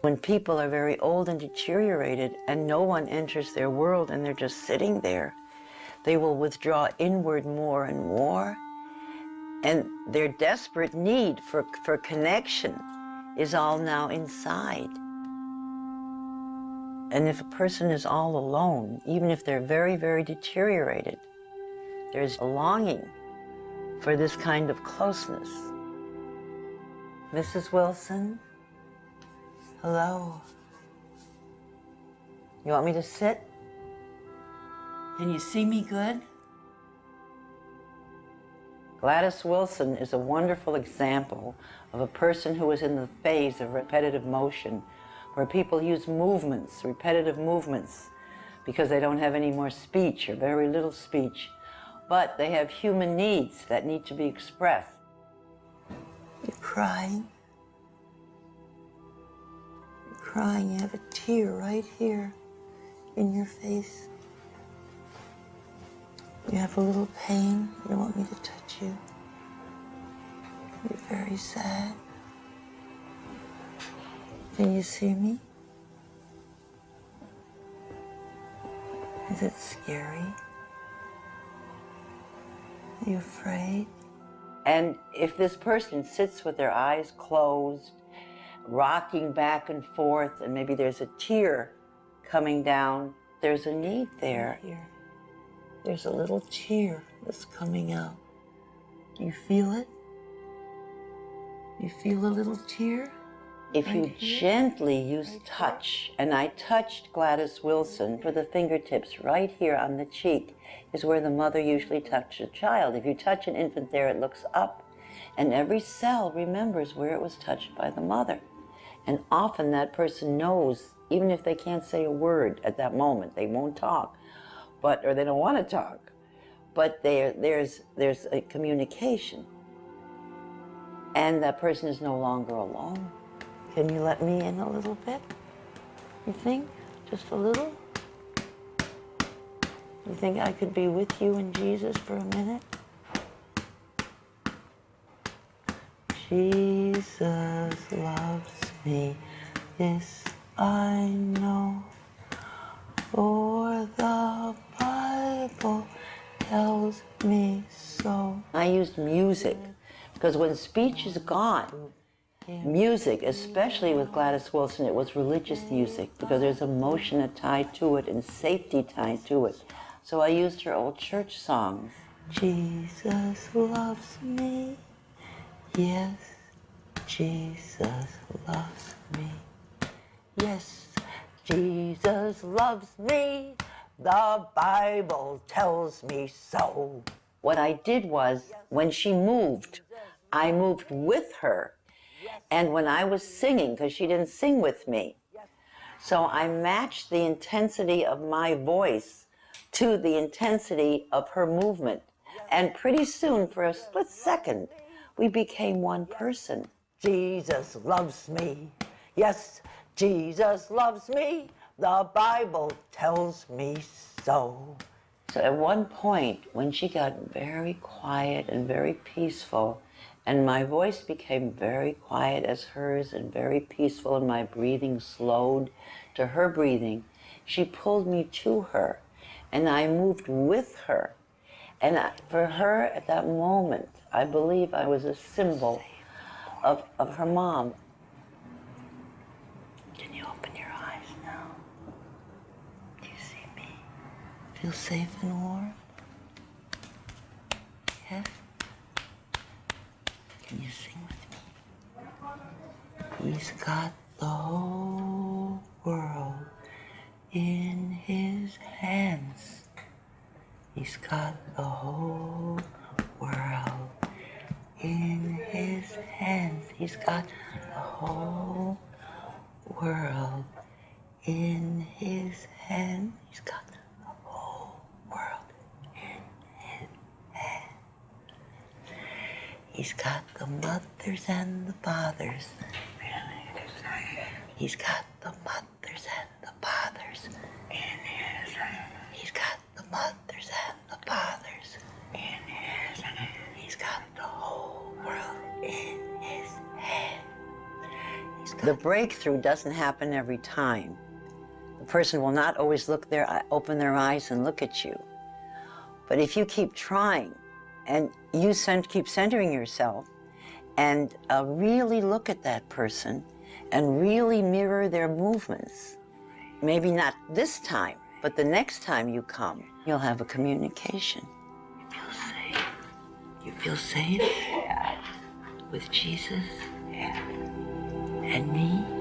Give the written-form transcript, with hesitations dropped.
When people are very old and deteriorated and no one enters their world and they're just sitting there, they will withdraw inward more and more. And their desperate need for connection is all now inside. And if a person is all alone, even if they're very, very deteriorated, there's a longing for this kind of closeness. Mrs. Wilson, hello. You want me to sit? Can you see me good? Gladys Wilson is a wonderful example of a person who is in the phase of repetitive motion, where people use movements, repetitive movements, because they don't have any more speech or very little speech, but they have human needs that need to be expressed. You're crying. You're crying. You have a tear right here in your face. You have a little pain. You don't want me to touch you. You're very sad. Can you see me? Is it scary? Are you afraid? And if this person sits with their eyes closed, rocking back and forth, and maybe there's a tear coming down, there's a need there. Here. There's a little tear that's coming out. Do you feel it? You feel a little tear? If you gently use touch, and I touched Gladys Wilson for the fingertips right here on the cheek, is where the mother usually touches a child. If you touch an infant there, it looks up, and every cell remembers where it was touched by the mother. And often that person knows, even if they can't say a word at that moment, they won't talk, or they don't want to talk, but there's a communication. And that person is no longer alone. Can you let me in a little bit? You think? Just a little? You think I could be with you and Jesus for a minute? Jesus loves me, yes, I know, for the Bible tells me so. I used music, because when speech is gone, music, especially with Gladys Wilson, it was religious music, because there's emotion tied to it and safety tied to it. So I used her old church songs. Jesus loves me, yes, Jesus loves me. Yes, Jesus loves me, the Bible tells me so. What I did was, when she moved, I moved with her. And when I was singing, because she didn't sing with me, so I matched the intensity of my voice to the intensity of her movement. And pretty soon, for a split second, we became one person. Jesus loves me. Yes, Jesus loves me. The Bible tells me so. So at one point, when she got very quiet and very peaceful, and my voice became very quiet as hers and very peaceful, and my breathing slowed to her breathing, she pulled me to her, and I moved with her. And for her, at that moment, I believe I was a symbol of her mom. Can you open your eyes now? Do you see me? Feel safe and warm? Yes? Can you sing with me? He's got the whole world in his hands. He's got the whole world in his hands. He's got the whole world in his hands. He's got the whole world in his hands. He's got the mothers and the fathers. He's got the mothers and the fathers in his hands. He's got the mothers and the fathers in his hands. He's got the whole world in his hands. He's got The breakthrough doesn't happen every time. The person will not always open their eyes and look at you. But if you keep trying and you keep centering yourself and really look at that person and really mirror their movements, maybe not this time, but the next time you come, you'll have a communication. You feel safe. You feel safe? Yeah. With Jesus? Yeah. And me?